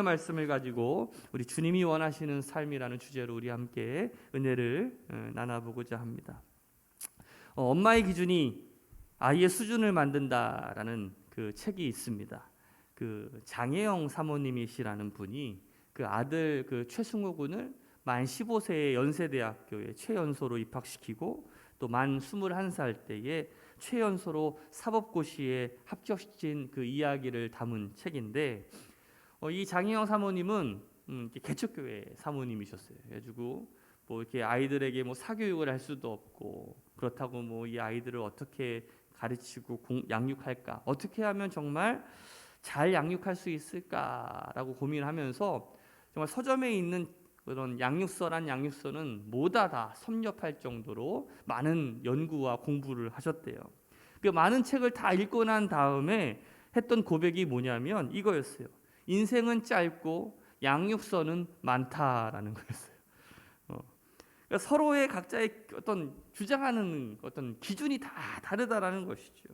오늘 말씀을 가지고 우리 주님이 원하시는 삶이라는 주제로 우리 함께 은혜를 나눠보고자 합니다. 엄마의 기준이 아이의 수준을 만든다라는 그 책이 있습니다. 그 장혜영 사모님이시라는 분이 그 아들 그 최승호 군을 만 15세에 연세대학교에 최연소로 입학시키고 또 만 21살 때에 최연소로 사법고시에 합격시킨 그 이야기를 담은 책인데 이 장혜영 사모님은 개척교회 사모님이셨어요. 그래가지고 뭐 이렇게 아이들에게 뭐 사교육을 할 수도 없고 그렇다고 뭐 이 아이들을 어떻게 가르치고 양육할까, 어떻게 하면 정말 잘 양육할 수 있을까라고 고민하면서 정말 서점에 있는 그런 양육서란 양육서는 모두 다 섭렵할 정도로 많은 연구와 공부를 하셨대요. 그 많은 책을 다 읽고 난 다음에 했던 고백이 뭐냐면 이거였어요. 인생은 짧고 양육서는 많다라는 거였어요. 그러니까 서로의 각자의 어떤 주장하는 어떤 기준이 다 다르다라는 것이죠.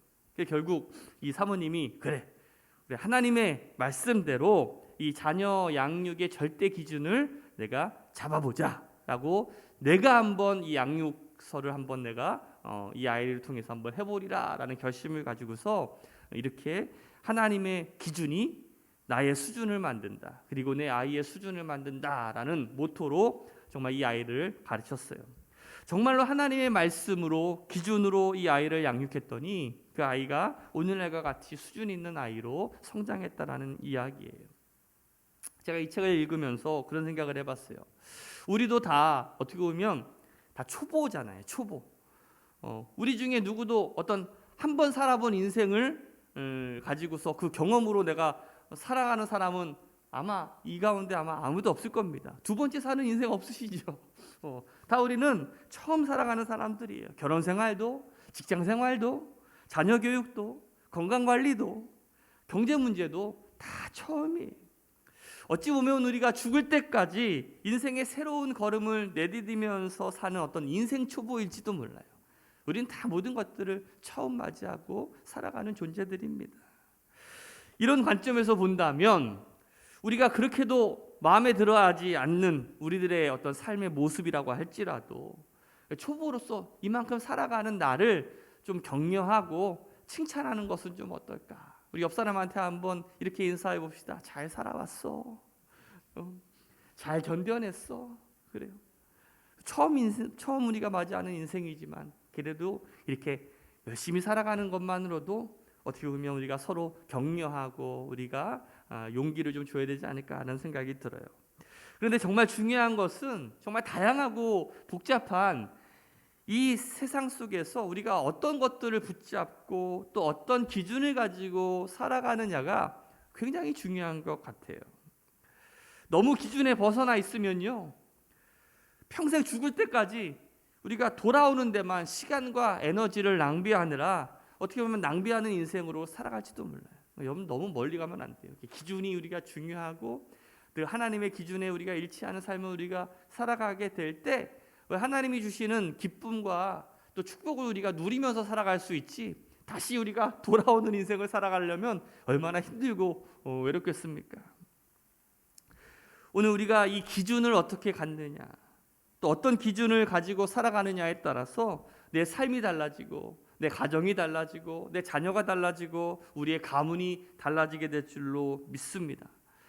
결국 이 사모님이 그래 하나님의 말씀대로 이 자녀 양육의 절대 기준을 내가 잡아보자라고 내가 한번 이 양육서를 한번 내가 이 아이를 통해서 한번 해보리라라는 결심을 가지고서 이렇게 하나님의 기준이 나의 수준을 만든다, 그리고 내 아이의 수준을 만든다라는 모토로 정말 이 아이를 가르쳤어요. 정말로 하나님의 말씀으로 기준으로 이 아이를 양육했더니 그 아이가 오늘날과 같이 수준 있는 아이로 성장했다라는 이야기예요. 제가 이 책을 읽으면서 그런 생각을 해봤어요. 우리도 다 어떻게 보면 다 초보잖아요. 초보. 우리 중에 누구도 어떤 한 번 살아본 인생을 가지고서 그 경험으로 내가 살아가는 사람은 아마 이 가운데 아마 아무도 없을 겁니다. 두 번째 사는 인생 없으시죠? 다 우리는 처음 살아가는 사람들이에요. 결혼 생활도, 직장 생활도, 자녀 교육도, 건강 관리도, 경제 문제도 다 처음이에요. 어찌 보면 우리가 죽을 때까지 인생의 새로운 걸음을 내디디면서 사는 어떤 인생 초보일지도 몰라요. 우리는 다 모든 것들을 처음 맞이하고 살아가는 존재들입니다. 이런 관점에서 본다면 우리가 그렇게도 마음에 들어하지 않는 우리들의 어떤 삶의 모습이라고 할지라도 초보로서 이만큼 살아가는 나를 좀 격려하고 칭찬하는 것은 좀 어떨까? 우리 옆 사람한테 한번 이렇게 인사해 봅시다. 잘 살아왔어. 잘 견뎌냈어. 그래요. 처음 우리가 맞이하는 인생이지만 그래도 이렇게 열심히 살아가는 것만으로도 어떻게 보면 우리가 서로 격려하고 우리가 용기를 좀 줘야 되지 않을까 하는 생각이 들어요. 그런데 정말 중요한 것은 정말 다양하고 복잡한 이 세상 속에서 우리가 어떤 것들을 붙잡고 또 어떤 기준을 가지고 살아가느냐가 굉장히 중요한 것 같아요. 너무 기준에 벗어나 있으면요, 평생 죽을 때까지 우리가 돌아오는 데만 시간과 에너지를 낭비하느라 어떻게 보면 낭비하는 인생으로 살아갈지도 몰라요. 너무 멀리 가면 안 돼요. 기준이 우리가 중요하고 늘 하나님의 기준에 우리가 일치하는 삶을 우리가 살아가게 될 때 하나님이 주시는 기쁨과 또 축복을 우리가 누리면서 살아갈 수 있지, 다시 우리가 돌아오는 인생을 살아가려면 얼마나 힘들고 외롭겠습니까? 오늘 우리가 이 기준을 어떻게 갖느냐, 또 어떤 기준을 가지고 살아가느냐에 따라서 내 삶이 달라지고 내 가정이 달라지고 내 자녀가 달라지고 우리의 가문이 달라지게 될 줄로 믿습니다.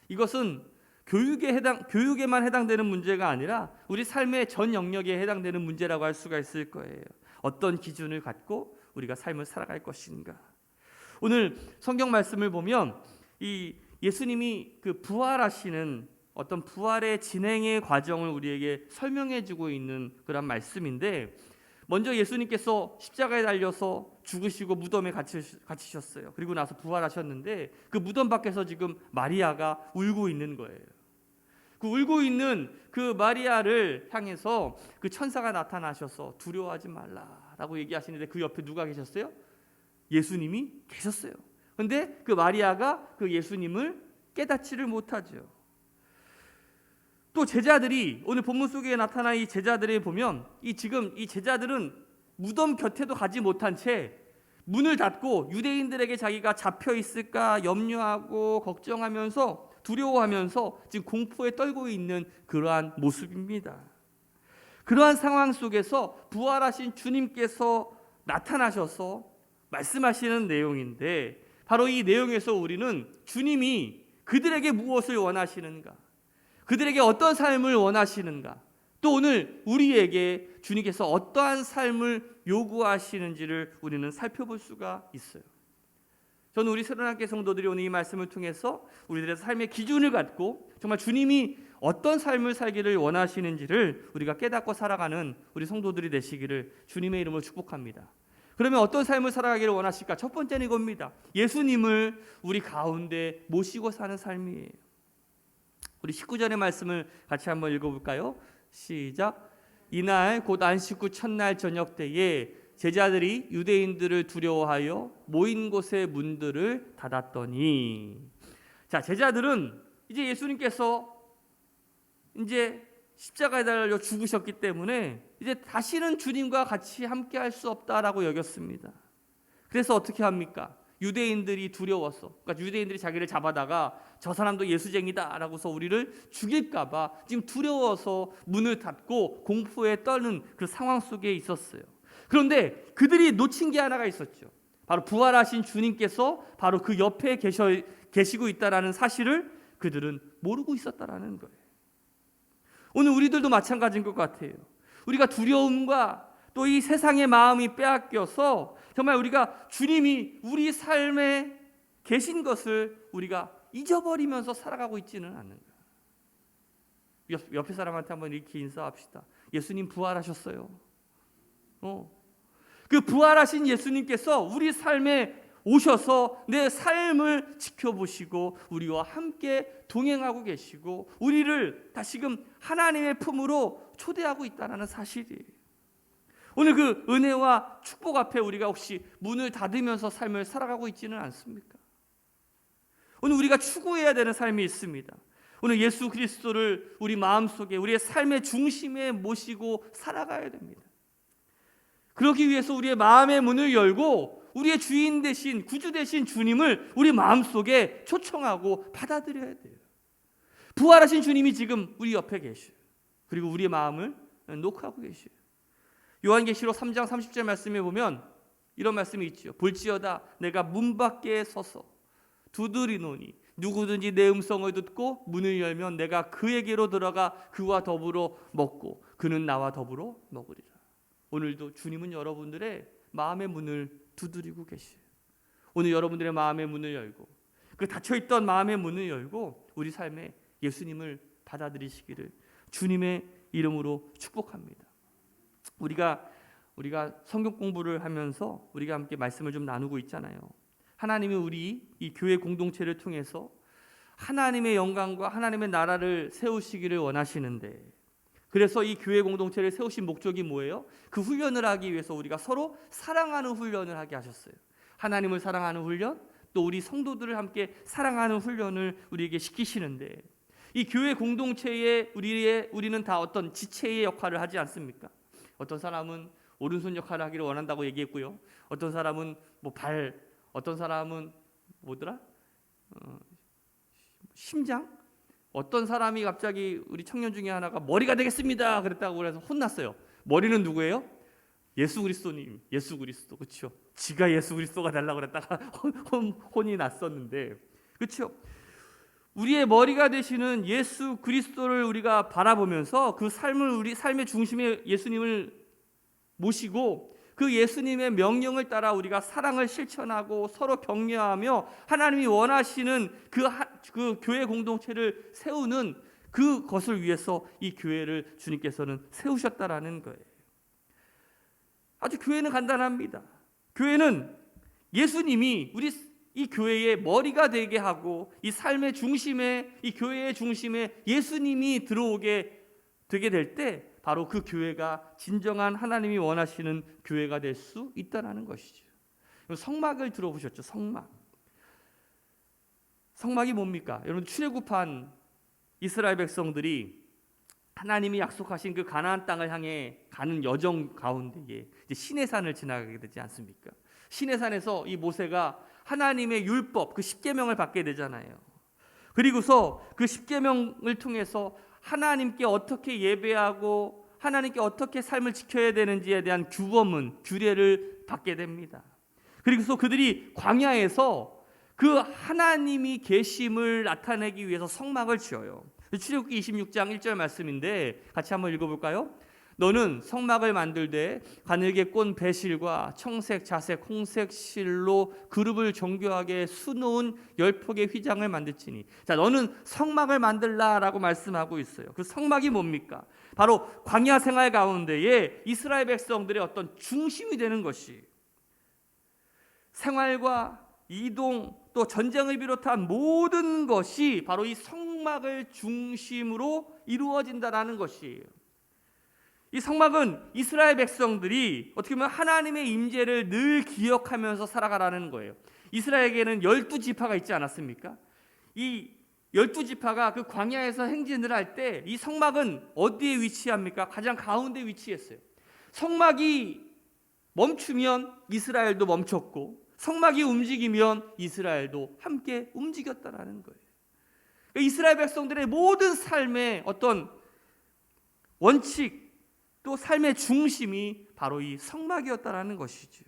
이것은 교육에만 해당되는 문제가 아니라 우리 삶의 전 영역에 해당되는 문제라고 할 수가 있을 거예요. 어떤 기준을 갖고 우리가 삶을 살아갈 것인가. 오늘 성경 말씀을 보면 이 예수님이 그 부활하시는 어떤 부활의 진행의 과정을 우리에게 설명해 주고 있는 그런 말씀인데, 먼저 예수님께서 십자가에 달려서 죽으시고 무덤에 갇히셨어요. 그리고 나서 부활하셨는데 그 무덤 밖에서 지금 마리아가 울고 있는 거예요. 그 울고 있는 그 마리아를 향해서 그 천사가 나타나셔서 두려워하지 말라라고 얘기하시는데 그 옆에 누가 계셨어요? 예수님이 계셨어요. 그런데 그 마리아가 그 예수님을 깨닫지를 못하죠. 또 제자들이 오늘 본문 속에 나타난 이 제자들을 보면 지금 이 제자들은 무덤 곁에도 가지 못한 채 문을 닫고 유대인들에게 자기가 잡혀 있을까 염려하고 걱정하면서 두려워하면서 지금 공포에 떨고 있는 그러한 모습입니다. 그러한 상황 속에서 부활하신 주님께서 나타나셔서 말씀하시는 내용인데, 바로 이 내용에서 우리는 주님이 그들에게 무엇을 원하시는가, 그들에게 어떤 삶을 원하시는가, 또 오늘 우리에게 주님께서 어떠한 삶을 요구하시는지를 우리는 살펴볼 수가 있어요. 저는 우리 새로운학교 성도들이 오늘 이 말씀을 통해서 우리들의 삶의 기준을 갖고 정말 주님이 어떤 삶을 살기를 원하시는지를 우리가 깨닫고 살아가는 우리 성도들이 되시기를 주님의 이름으로 축복합니다. 그러면 어떤 삶을 살아가기를 원하실까? 첫 번째는 이겁니다. 예수님을 우리 가운데 모시고 사는 삶이에요. 우리 19절의 말씀을 같이 한번 읽어볼까요? 시작. 이날 곧 안식 후 첫날 저녁 때에 제자들이 유대인들을 두려워하여 모인 곳의 문들을 닫았더니, 자, 제자들은 이제 예수님께서 이제 십자가에 달려 죽으셨기 때문에 이제 다시는 주님과 같이 함께 할 수 없다라고 여겼습니다. 그래서 어떻게 합니까? 유대인들이 두려워서, 그러니까 유대인들이 자기를 잡아다가 저 사람도 예수쟁이다라고서 우리를 죽일까봐 지금 두려워서 문을 닫고 공포에 떠는 그 상황 속에 있었어요. 그런데 그들이 놓친 게 하나가 있었죠. 바로 부활하신 주님께서 바로 그 옆에 계시고 있다라는 사실을 그들은 모르고 있었다라는 거예요. 오늘 우리들도 마찬가지인 것 같아요. 우리가 두려움과 또 이 세상의 마음이 빼앗겨서 정말 우리가 주님이 우리 삶에 계신 것을 우리가 잊어버리면서 살아가고 있지는 않는 거예요. 옆에 사람한테 한번 이렇게 인사합시다. 예수님 부활하셨어요. 그 부활하신 예수님께서 우리 삶에 오셔서 내 삶을 지켜보시고 우리와 함께 동행하고 계시고 우리를 다시금 하나님의 품으로 초대하고 있다는 사실이에요. 오늘 그 은혜와 축복 앞에 우리가 혹시 문을 닫으면서 삶을 살아가고 있지는 않습니까? 오늘 우리가 추구해야 되는 삶이 있습니다. 오늘 예수 그리스도를 우리 마음속에 우리의 삶의 중심에 모시고 살아가야 됩니다. 그러기 위해서 우리의 마음의 문을 열고 우리의 주인 되신 구주 되신 주님을 우리 마음속에 초청하고 받아들여야 돼요. 부활하신 주님이 지금 우리 옆에 계셔요. 그리고 우리의 마음을 녹화하고 계셔요. 요한계시록 3장 30절 말씀에 보면 이런 말씀이 있죠. 볼지어다 내가 문 밖에 서서 두드리노니 누구든지 내 음성을 듣고 문을 열면 내가 그에게로 들어가 그와 더불어 먹고 그는 나와 더불어 먹으리라. 오늘도 주님은 여러분들의 마음의 문을 두드리고 계셔요. 오늘 여러분들의 마음의 문을 열고 그 닫혀있던 마음의 문을 열고 우리 삶에 예수님을 받아들이시기를 주님의 이름으로 축복합니다. 우리가 성경 공부를 하면서 우리가 함께 말씀을 좀 나누고 있잖아요. 하나님이 우리 이 교회 공동체를 통해서 하나님의 영광과 하나님의 나라를 세우시기를 원하시는데, 그래서 이 교회 공동체를 세우신 목적이 뭐예요? 그 훈련을 하기 위해서 우리가 서로 사랑하는 훈련을 하게 하셨어요. 하나님을 사랑하는 훈련, 또 우리 성도들을 함께 사랑하는 훈련을 우리에게 시키시는데, 이 교회 공동체에 우리는 다 어떤 지체의 역할을 하지 않습니까? 어떤 사람은 오른손 역할을 하기를 원한다고 얘기했고요. 어떤 사람은 어떤 사람은 뭐더라? 심장? 어떤 사람이 갑자기 우리 청년 중에 하나가 머리가 되겠습니다 그랬다고 그래서 혼났어요. 머리는 누구예요? 예수 그리스도님, 예수 그리스도. 그렇죠? 지가 예수 그리스도가 되려고 그랬다가 혼이 났었는데, 그렇죠? 우리의 머리가 되시는 예수 그리스도를 우리가 바라보면서 그 우리 삶의 중심에 예수님을 모시고 그 예수님의 명령을 따라 우리가 사랑을 실천하고 서로 격려하며 하나님이 원하시는 그 교회 공동체를 세우는 그것을 위해서 이 교회를 주님께서는 세우셨다라는 거예요. 아주 교회는 간단합니다. 교회는 예수님이 우리 이 교회의 머리가 되게 하고 이 삶의 중심에, 이 교회의 중심에 예수님이 들어오게 되게 될 때 바로 그 교회가 진정한 하나님이 원하시는 교회가 될 수 있다는 것이죠. 성막을 들어보셨죠? 성막이 뭡니까? 여러분, 출애굽한 이스라엘 백성들이 하나님이 약속하신 그 가나안 땅을 향해 가는 여정 가운데에 이제 시내산을 지나가게 되지 않습니까? 시내산에서 이 모세가 하나님의 율법, 그 십계명을 받게 되잖아요. 그리고서 그 십계명을 통해서 하나님께 어떻게 예배하고 하나님께 어떻게 삶을 지켜야 되는지에 대한 규범은 규례를 받게 됩니다. 그리고서 그들이 광야에서 그 하나님이 계심을 나타내기 위해서 성막을 지어요. 출애굽기 26장 1절 말씀인데 같이 한번 읽어볼까요? 너는 성막을 만들되 가늘게 꼰 배실과 청색, 자색, 홍색 실로 그룹을 정교하게 수놓은 10폭의 휘장을 만들지니. 자, 너는 성막을 만들라라고 말씀하고 있어요. 그 성막이 뭡니까? 바로 광야 생활 가운데에 이스라엘 백성들의 어떤 중심이 되는 것이, 생활과 이동 또 전쟁을 비롯한 모든 것이 바로 이 성막을 중심으로 이루어진다라는 것이에요. 이 성막은 이스라엘 백성들이 어떻게 보면 하나님의 임재를 늘 기억하면서 살아가라는 거예요. 이스라엘에게는 12지파가 있지 않았습니까? 이 12지파가 그 광야에서 행진을 할 때 이 성막은 어디에 위치합니까? 가장 가운데 위치했어요. 성막이 멈추면 이스라엘도 멈췄고 성막이 움직이면 이스라엘도 함께 움직였다라는 거예요. 그러니까 이스라엘 백성들의 모든 삶의 어떤 원칙 또 삶의 중심이 바로 이 성막이었다라는 것이죠.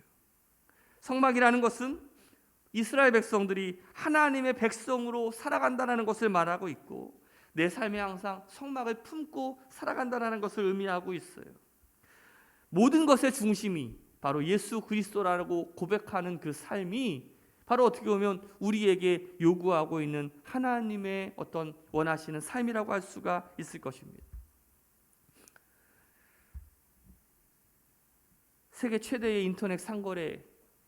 성막이라는 것은 이스라엘 백성들이 하나님의 백성으로 살아간다는 것을 말하고 있고 내 삶에 항상 성막을 품고 살아간다는 것을 의미하고 있어요. 모든 것의 중심이 바로 예수 그리스도라고 고백하는 그 삶이 바로 어떻게 보면 우리에게 요구하고 있는 하나님의 어떤 원하시는 삶이라고 할 수가 있을 것입니다. 세계 최대의 인터넷 상거래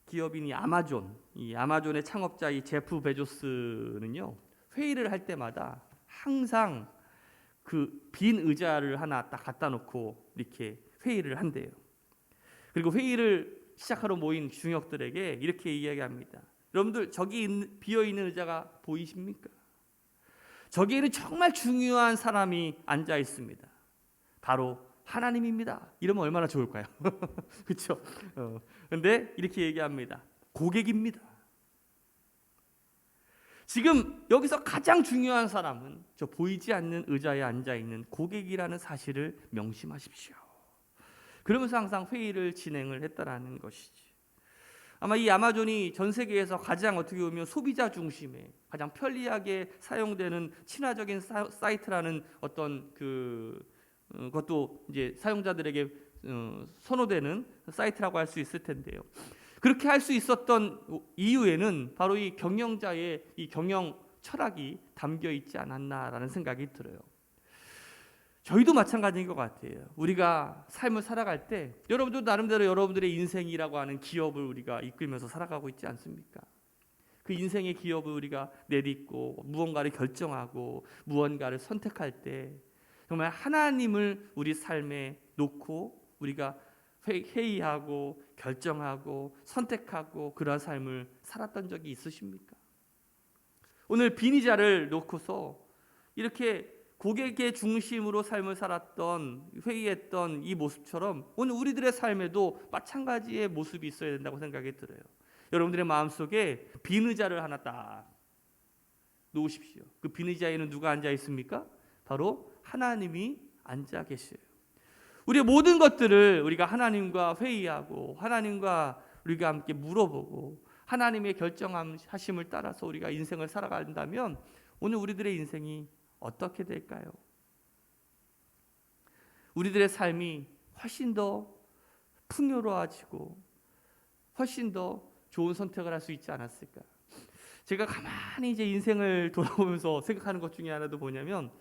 기업인 이 아마존, 이 아마존의 창업자 이 제프 베조스는요, 회의를 할 때마다 항상 그 빈 의자를 하나 딱 갖다 놓고 이렇게 회의를 한대요. 그리고 회의를 시작하러 모인 중역들에게 이렇게 이야기합니다. 여러분들 저기 비어 있는 의자가 보이십니까? 저기에는 정말 중요한 사람이 앉아 있습니다. 바로 하나님입니다. 이러면 얼마나 좋을까요? 그렇죠? 그런데 이렇게 얘기합니다. 고객입니다. 지금 여기서 가장 중요한 사람은 저 보이지 않는 의자에 앉아 있는 고객이라는 사실을 명심하십시오. 그러면서 항상 회의를 진행을 했다라는 것이지. 아마 이 아마존이 전 세계에서 가장 어떻게 보면 소비자 중심의 가장 편리하게 사용되는 친화적인 사이트라는 어떤 그것도 이제 사용자들에게 선호되는 사이트라고 할 수 있을 텐데요. 그렇게 할 수 있었던 이유에는 바로 이 경영자의 이 경영 철학이 담겨 있지 않았나라는 생각이 들어요. 저희도 마찬가지인 것 같아요. 우리가 삶을 살아갈 때 여러분도 나름대로 여러분들의 인생이라고 하는 기업을 우리가 이끌면서 살아가고 있지 않습니까? 그 인생의 기업을 우리가 내딛고 무언가를 결정하고 무언가를 선택할 때 정말 하나님을 우리 삶에 놓고 우리가 회의하고 결정하고 선택하고 그러한 삶을 살았던 적이 있으십니까? 오늘 빈 의자를 놓고서 이렇게 고객의 중심으로 삶을 살았던 회의했던 이 모습처럼 오늘 우리들의 삶에도 마찬가지의 모습이 있어야 된다고 생각이 들어요. 여러분들의 마음속에 빈 의자를 하나 딱 놓으십시오. 그 빈 의자에는 누가 앉아 있습니까? 바로 하나님이 앉아 계셔요. 우리의 모든 것들을 우리가 하나님과 회의하고 하나님과 우리가 함께 물어보고 하나님의 결정하심을 따라서 우리가 인생을 살아간다면 오늘 우리들의 인생이 어떻게 될까요? 우리들의 삶이 훨씬 더 풍요로워지고 훨씬 더 좋은 선택을 할 수 있지 않았을까? 제가 가만히 이제 인생을 돌아보면서 생각하는 것 중에 하나도 뭐냐면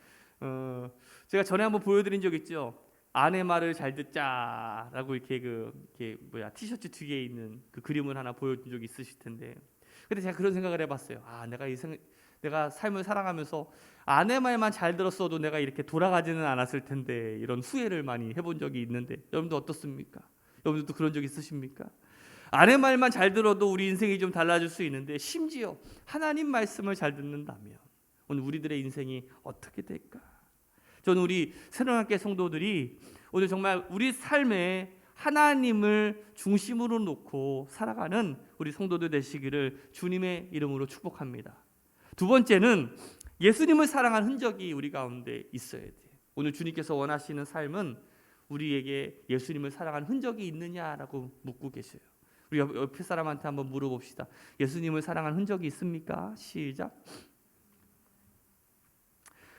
제가 전에 한번 보여드린 적 있죠. 아내 말을 잘 듣자라고 이렇게 티셔츠 뒤에 있는 그 그림을 하나 보여준 적이 있으실 텐데, 근데 제가 그런 생각을 해봤어요. 내가 삶을 살아가면서 아내 말만 잘 들었어도 내가 이렇게 돌아가지는 않았을 텐데 이런 후회를 많이 해본 적이 있는데 여러분도 어떻습니까? 여러분들도 그런 적 있으십니까? 아내 말만 잘 들어도 우리 인생이 좀 달라질 수 있는데 심지어 하나님 말씀을 잘 듣는다면 오늘 우리들의 인생이 어떻게 될까? 저는 우리 새로운학교 성도들이 오늘 정말 우리 삶에 하나님을 중심으로 놓고 살아가는 우리 성도들 되시기를 주님의 이름으로 축복합니다. 두 번째는 예수님을 사랑한 흔적이 우리 가운데 있어야 돼. 오늘 주님께서 원하시는 삶은 우리에게 예수님을 사랑한 흔적이 있느냐라고 묻고 계셔요. 우리 옆에 사람한테 한번 물어봅시다. 예수님을 사랑한 흔적이 있습니까? 시작.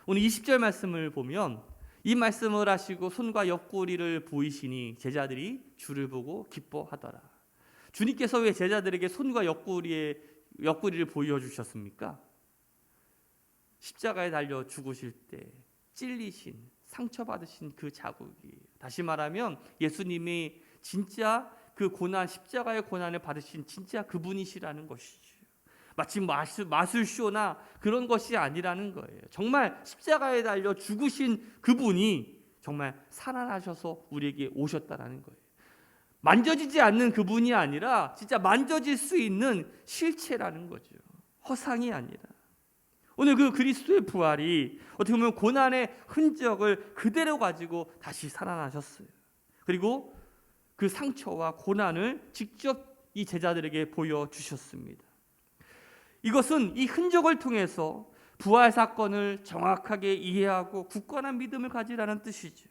오늘 20절 말씀을 보면 이 말씀을 하시고 손과 옆구리를 보이시니 제자들이 주를 보고 기뻐하더라. 주님께서 왜 제자들에게 손과 옆구리를 보여주셨습니까? 십자가에 달려 죽으실 때 찔리신, 상처받으신 그 자국이, 다시 말하면 예수님이 진짜 그 고난, 십자가의 고난을 받으신 진짜 그분이시라는 것이죠. 마치 마술쇼나 그런 것이 아니라는 거예요. 정말 십자가에 달려 죽으신 그분이 정말 살아나셔서 우리에게 오셨다라는 거예요. 만져지지 않는 그분이 아니라 진짜 만져질 수 있는 실체라는 거죠. 허상이 아니라. 오늘 그 그리스도의 부활이 어떻게 보면 고난의 흔적을 그대로 가지고 다시 살아나셨어요. 그리고 그 상처와 고난을 직접 이 제자들에게 보여주셨습니다. 이것은 이 흔적을 통해서 부활 사건을 정확하게 이해하고 굳건한 믿음을 가지라는 뜻이죠.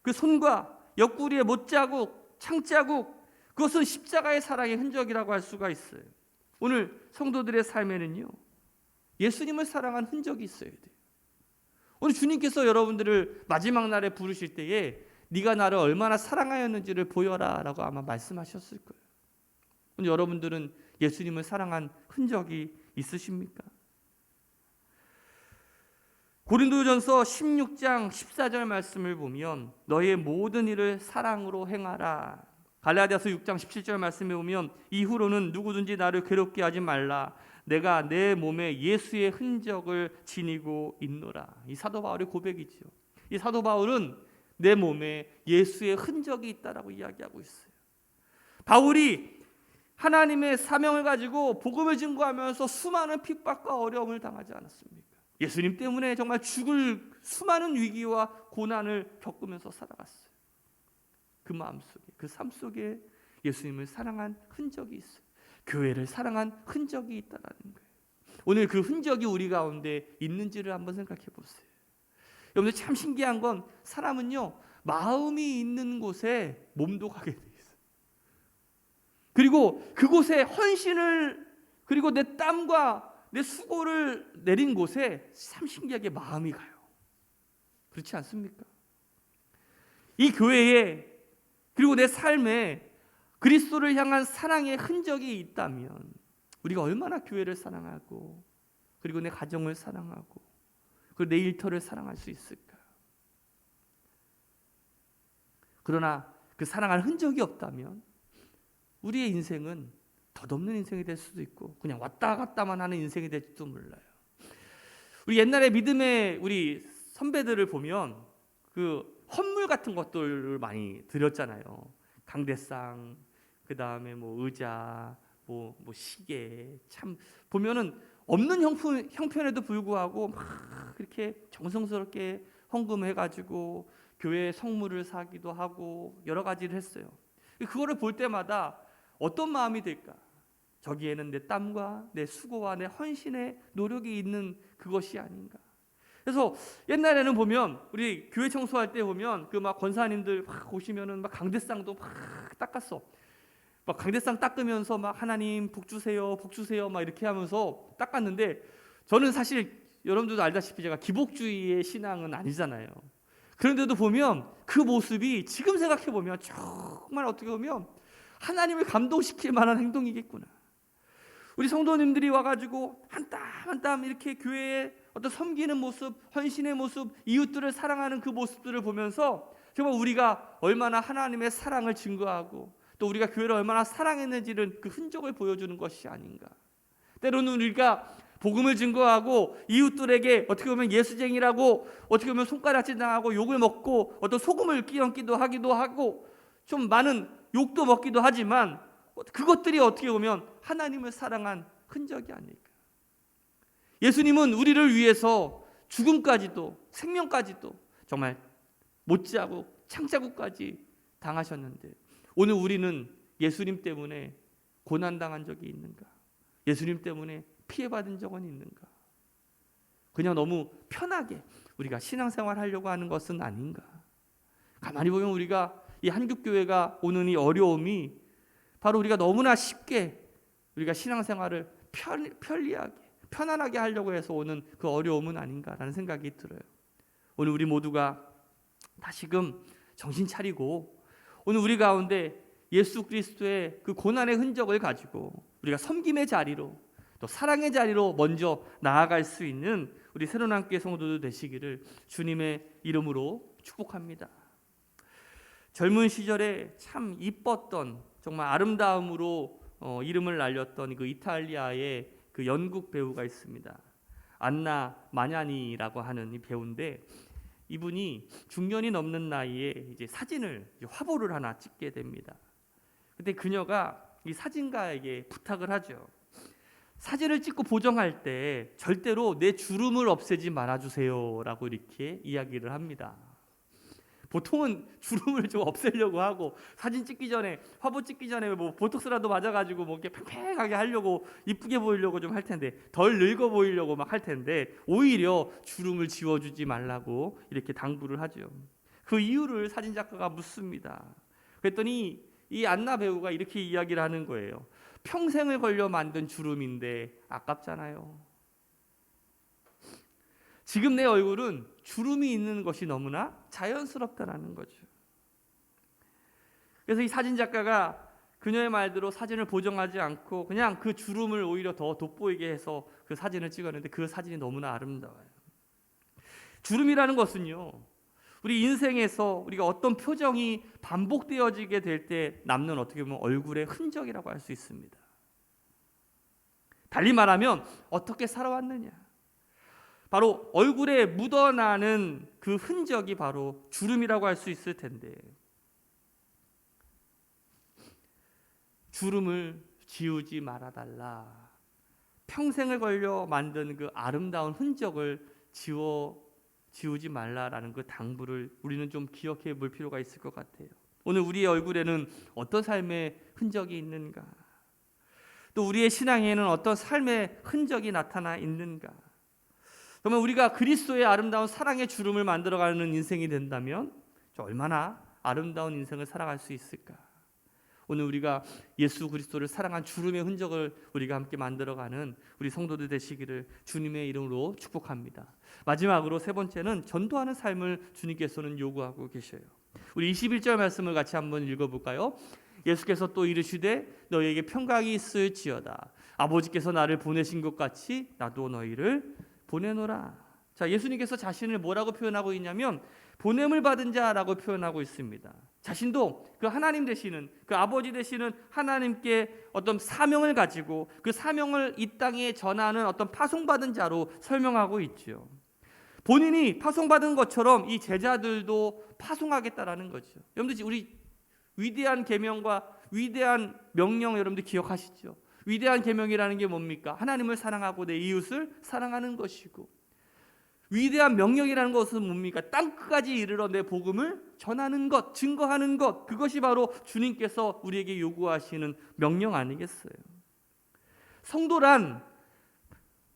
그 손과 옆구리의 못자국, 창자국, 그것은 십자가의 사랑의 흔적이라고 할 수가 있어요. 오늘 성도들의 삶에는요, 예수님을 사랑한 흔적이 있어야 돼요. 오늘 주님께서 여러분들을 마지막 날에 부르실 때에 네가 나를 얼마나 사랑하였는지를 보여라 라고 아마 말씀하셨을 거예요. 오늘 여러분들은 예수님을 사랑한 흔적이 있으십니까? 고린도전서 16장 14절 말씀을 보면 너의 모든 일을 사랑으로 행하라. 갈라디아서 6장 17절 말씀에 보면 이후로는 누구든지 나를 괴롭게 하지 말라. 내가 내 몸에 예수의 흔적을 지니고 있노라. 이 사도 바울의 고백이죠. 이 사도 바울은 내 몸에 예수의 흔적이 있다라고 이야기하고 있어요. 바울이 하나님의 사명을 가지고 복음을 증거하면서 수많은 핍박과 어려움을 당하지 않았습니까? 예수님 때문에 정말 죽을 수많은 위기와 고난을 겪으면서 살아갔어요. 그 마음속에, 그 삶 속에 예수님을 사랑한 흔적이 있어요. 교회를 사랑한 흔적이 있다는 거예요. 오늘 그 흔적이 우리 가운데 있는지를 한번 생각해 보세요. 여러분들 참 신기한 건 사람은요, 마음이 있는 곳에 몸도 가게 돼 있어요. 그리고 그곳에 헌신을, 그리고 내 땀과 내 수고를 내린 곳에 참 신기하게 마음이 가요. 그렇지 않습니까? 이 교회에, 그리고 내 삶에 그리스도를 향한 사랑의 흔적이 있다면 우리가 얼마나 교회를 사랑하고, 그리고 내 가정을 사랑하고, 그리고 내 일터를 사랑할 수 있을까? 그러나 그 사랑할 흔적이 없다면 우리의 인생은 덧없는 인생이 될 수도 있고 그냥 왔다 갔다만 하는 인생이 될지도 몰라요. 우리 옛날에 믿음의 우리 선배들을 보면 그 헌물 같은 것들을 많이 드렸잖아요. 강대상, 그 다음에 뭐 의자, 뭐 시계, 참 보면은 없는 형편에도 불구하고 막 그렇게 정성스럽게 헌금해가지고 교회 성물을 사기도 하고 여러 가지를 했어요. 그거를 볼 때마다 어떤 마음이 들까? 저기에는 내 땀과 내 수고와 내 헌신의 노력이 있는 그것이 아닌가? 그래서 옛날에는 보면 우리 교회 청소할 때 보면 그 막 권사님들 막 오시면은 막 강대상도 막 닦았어. 막 강대상 닦으면서 막 하나님 복 주세요, 복 주세요 막 이렇게 하면서 닦았는데, 저는 사실 여러분들도 알다시피 제가 기복주의의 신앙은 아니잖아요. 그런데도 보면 그 모습이 지금 생각해 보면 정말 어떻게 보면 하나님을 감동시킬 만한 행동이겠구나. 우리 성도님들이 와가지고 한 땀 한 땀 이렇게 교회에 어떤 섬기는 모습, 헌신의 모습, 이웃들을 사랑하는 그 모습들을 보면서 정말 우리가 얼마나 하나님의 사랑을 증거하고 또 우리가 교회를 얼마나 사랑했는지를 그 흔적을 보여주는 것이 아닌가. 때로는 우리가 복음을 증거하고 이웃들에게 어떻게 보면 예수쟁이라고 어떻게 보면 손가락질 당하고 욕을 먹고 어떤 소금을 끼얹기도 하기도 하고 좀 많은 욕도 먹기도 하지만 그것들이 어떻게 보면 하나님을 사랑한 흔적이 아닐까. 예수님은 우리를 위해서 죽음까지도 생명까지도 정말 못자국 창자국까지 당하셨는데 오늘 우리는 예수님 때문에 고난당한 적이 있는가? 예수님 때문에 피해받은 적은 있는가? 그냥 너무 편하게 우리가 신앙생활 하려고 하는 것은 아닌가? 가만히 보면 우리가 이 한국교회가 오는 이 어려움이 바로 우리가 너무나 쉽게 우리가 신앙생활을 편리하게 편안하게 하려고 해서 오는 그 어려움은 아닌가라는 생각이 들어요. 오늘 우리 모두가 다시금 정신 차리고 오늘 우리 가운데 예수 그리스도의 그 고난의 흔적을 가지고 우리가 섬김의 자리로 또 사랑의 자리로 먼저 나아갈 수 있는 우리 새로운 함께 성도들 되시기를 주님의 이름으로 축복합니다. 젊은 시절에 참 이뻤던 정말 아름다움으로 이름을 날렸던 그 이탈리아의 그 연극 배우가 있습니다. 안나 마냐니라고 하는 이 배우인데 이분이 중년이 넘는 나이에 이제 사진을 화보를 하나 찍게 됩니다. 근데 그녀가 이 사진가에게 부탁을 하죠. 사진을 찍고 보정할 때 절대로 내 주름을 없애지 말아주세요라고 이렇게 이야기를 합니다. 보통은 주름을 좀 없애려고 하고 사진 찍기 전에 화보 찍기 전에 뭐 보톡스라도 맞아가지고 뭐 이렇게 팽팽하게 하려고 이쁘게 보이려고 좀 할 텐데 덜 늙어 보이려고 막 할 텐데 오히려 주름을 지워주지 말라고 이렇게 당부를 하죠. 그 이유를 사진 작가가 묻습니다. 그랬더니 이 안나 배우가 이렇게 이야기를 하는 거예요. 평생을 걸려 만든 주름인데 아깝잖아요. 지금 내 얼굴은 주름이 있는 것이 너무나 자연스럽다라는 거죠. 그래서 이 사진 작가가 그녀의 말대로 사진을 보정하지 않고 그냥 그 주름을 오히려 더 돋보이게 해서 그 사진을 찍었는데 그 사진이 너무나 아름다워요. 주름이라는 것은요, 우리 인생에서 우리가 어떤 표정이 반복되어지게 될 때 남는 어떻게 보면 얼굴의 흔적이라고 할 수 있습니다. 달리 말하면 어떻게 살아왔느냐, 바로 얼굴에 묻어나는 그 흔적이 바로 주름이라고 할 수 있을 텐데 주름을 지우지 말아달라. 평생을 걸려 만든 그 아름다운 흔적을 지우지 말라라는 그 당부를 우리는 좀 기억해 볼 필요가 있을 것 같아요. 오늘 우리의 얼굴에는 어떤 삶의 흔적이 있는가? 또 우리의 신앙에는 어떤 삶의 흔적이 나타나 있는가? 그러면 우리가 그리스도의 아름다운 사랑의 주름을 만들어가는 인생이 된다면 얼마나 아름다운 인생을 살아갈 수 있을까? 오늘 우리가 예수 그리스도를 사랑한 주름의 흔적을 우리가 함께 만들어가는 우리 성도들 되시기를 주님의 이름으로 축복합니다. 마지막으로 세 번째는 전도하는 삶을 주님께서는 요구하고 계셔요. 우리 21절 말씀을 같이 한번 읽어볼까요? 예수께서 또 이르시되 너희에게 평강이 있을지어다. 아버지께서 나를 보내신 것 같이 나도 너희를 보내노라. 자, 예수님께서 자신을 뭐라고 표현하고 있냐면 보냄을 받은 자라고 표현하고 있습니다. 자신도 그 하나님 되시는 그 아버지 되시는 하나님께 어떤 사명을 가지고 그 사명을 이 땅에 전하는 어떤 파송받은 자로 설명하고 있죠. 본인이 파송받은 것처럼 이 제자들도 파송하겠다라는 거죠. 여러분들 우리 위대한 계명과 위대한 명령 여러분들 기억하시죠? 위대한 계명이라는 게 뭡니까? 하나님을 사랑하고 내 이웃을 사랑하는 것이고, 위대한 명령이라는 것은 뭡니까? 땅끝까지 이르러 내 복음을 전하는 것, 증거하는 것, 그것이 바로 주님께서 우리에게 요구하시는 명령 아니겠어요? 성도란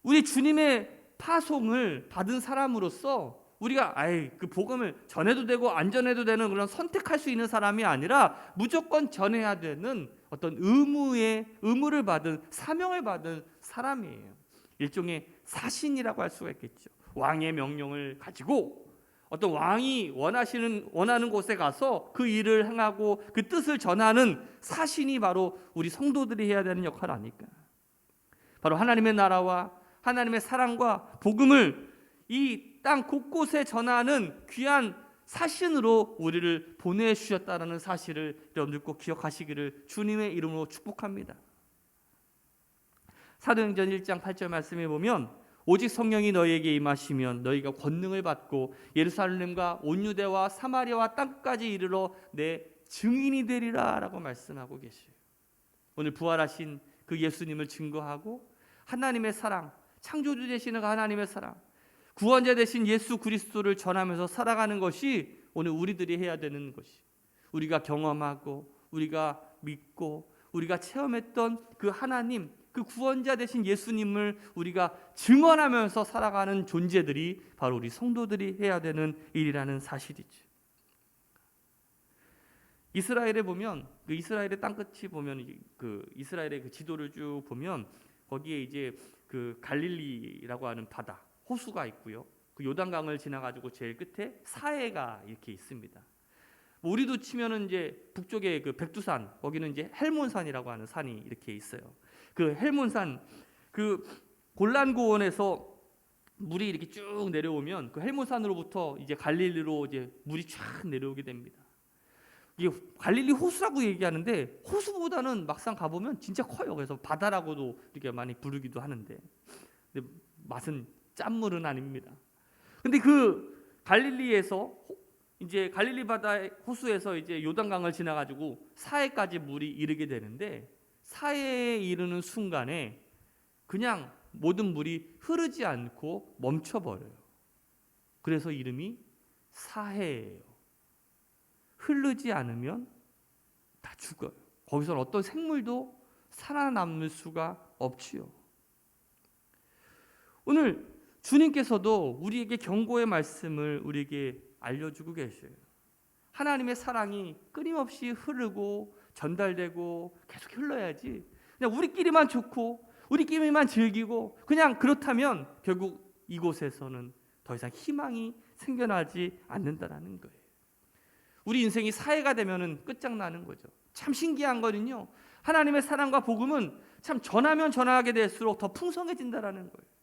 우리 주님의 파송을 받은 사람으로서 우리가 그 복음을 전해도 되고 안 전해도 되는 그런 선택할 수 있는 사람이 아니라 무조건 전해야 되는 어떤 의무를 받은 사명을 받은 사람이에요. 일종의 사신이라고 할 수가 있겠죠. 왕의 명령을 가지고 어떤 왕이 원하는 곳에 가서 그 일을 행하고 그 뜻을 전하는 사신이 바로 우리 성도들이 해야 되는 역할 아닐까? 바로 하나님의 나라와 하나님의 사랑과 복음을 이 땅 곳곳에 전하는 귀한 사신으로 우리를 보내주셨다는 사실을 여러분들 꼭 기억하시기를 주님의 이름으로 축복합니다. 사도행전 1장 8절 말씀에 보면 오직 성령이 너희에게 임하시면 너희가 권능을 받고 예루살렘과 온 유대와 사마리아와 땅끝까지 이르러 내 증인이 되리라 라고 말씀하고 계시요. 오늘 부활하신 그 예수님을 증거하고 하나님의 사랑, 창조주 되시는 그 하나님의 사랑, 구원자 되신 예수 그리스도를 전하면서 살아가는 것이 오늘 우리들이 해야 되는 것이, 우리가 경험하고 우리가 믿고 우리가 체험했던 그 하나님, 그 구원자 되신 예수님을 우리가 증언하면서 살아가는 존재들이 바로 우리 성도들이 해야 되는 일이라는 사실이죠. 이스라엘에 보면 그 이스라엘의 땅끝이 보면 그 이스라엘의 그 지도를 쭉 보면 거기에 이제 그 갈릴리라고 하는 바다, 호수가 있고요. 그 요단강을 지나가지고 제일 끝에 사해가 이렇게 있습니다. 우리도 치면은 이제 북쪽에 그 백두산, 거기는 이제 헬몬산이라고 하는 산이 이렇게 있어요. 그 헬몬산, 그 골란고원에서 물이 이렇게 쭉 내려오면 그 헬몬산으로부터 이제 갈릴리로 이제 물이 쫙 내려오게 됩니다. 이게 갈릴리 호수라고 얘기하는데 호수보다는 막상 가보면 진짜 커요. 그래서 바다라고도 이렇게 많이 부르기도 하는데, 근데 맛은 짠물은 아닙니다. 근데 그 갈릴리에서 이제 갈릴리 바다 호수에서 이제 요단강을 지나가지고 사해까지 물이 이르게 되는데, 사해에 이르는 순간에 그냥 모든 물이 흐르지 않고 멈춰버려요. 그래서 이름이 사해예요. 흐르지 않으면 다 죽어요. 거기서는 어떤 생물도 살아남을 수가 없지요. 오늘 주님께서도 우리에게 경고의 말씀을 우리에게 알려주고 계셔요. 하나님의 사랑이 끊임없이 흐르고 전달되고 계속 흘러야지, 그냥 우리끼리만 좋고 우리끼리만 즐기고 그냥 그렇다면 결국 이곳에서는 더 이상 희망이 생겨나지 않는다라는 거예요. 우리 인생이 사해가 되면은 끝장나는 거죠. 참 신기한 거는요, 하나님의 사랑과 복음은 참 전하면 전하게 될수록 더 풍성해진다라는 거예요.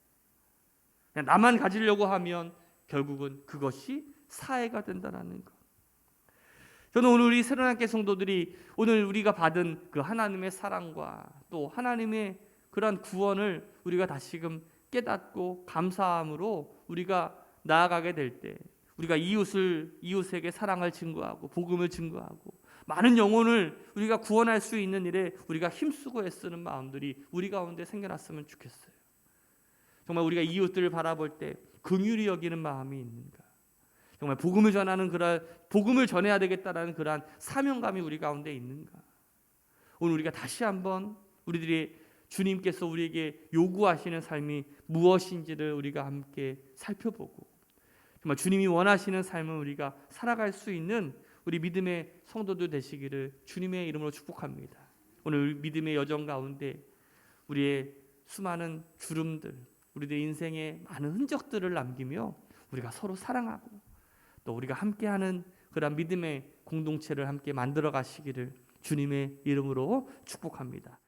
그냥 나만 가지려고 하면 결국은 그것이 사해가 된다라는 것. 저는 오늘 우리 새로운학교 성도들이 오늘 우리가 받은 그 하나님의 사랑과 또 하나님의 그러한 구원을 우리가 다시금 깨닫고 감사함으로 우리가 나아가게 될 때, 우리가 이웃에게 사랑을 증거하고 복음을 증거하고 많은 영혼을 우리가 구원할 수 있는 일에 우리가 힘쓰고 애쓰는 마음들이 우리 가운데 생겨났으면 좋겠어요. 정말 우리가 이웃들을 바라볼 때 긍휼히 여기는 마음이 있는가? 정말 복음을 전하는 복음을 전해야 되겠다라는 그러한 사명감이 우리 가운데 있는가? 오늘 우리가 다시 한번 우리들이 주님께서 우리에게 요구하시는 삶이 무엇인지를 우리가 함께 살펴보고, 정말 주님이 원하시는 삶을 우리가 살아갈 수 있는 우리 믿음의 성도들 되시기를 주님의 이름으로 축복합니다. 오늘 믿음의 여정 가운데 우리의 수많은 주름들, 우리들 인생의 많은 흔적들을 남기며 우리가 서로 사랑하고 또 우리가 함께하는 그런 믿음의 공동체를 함께 만들어 가시기를 주님의 이름으로 축복합니다.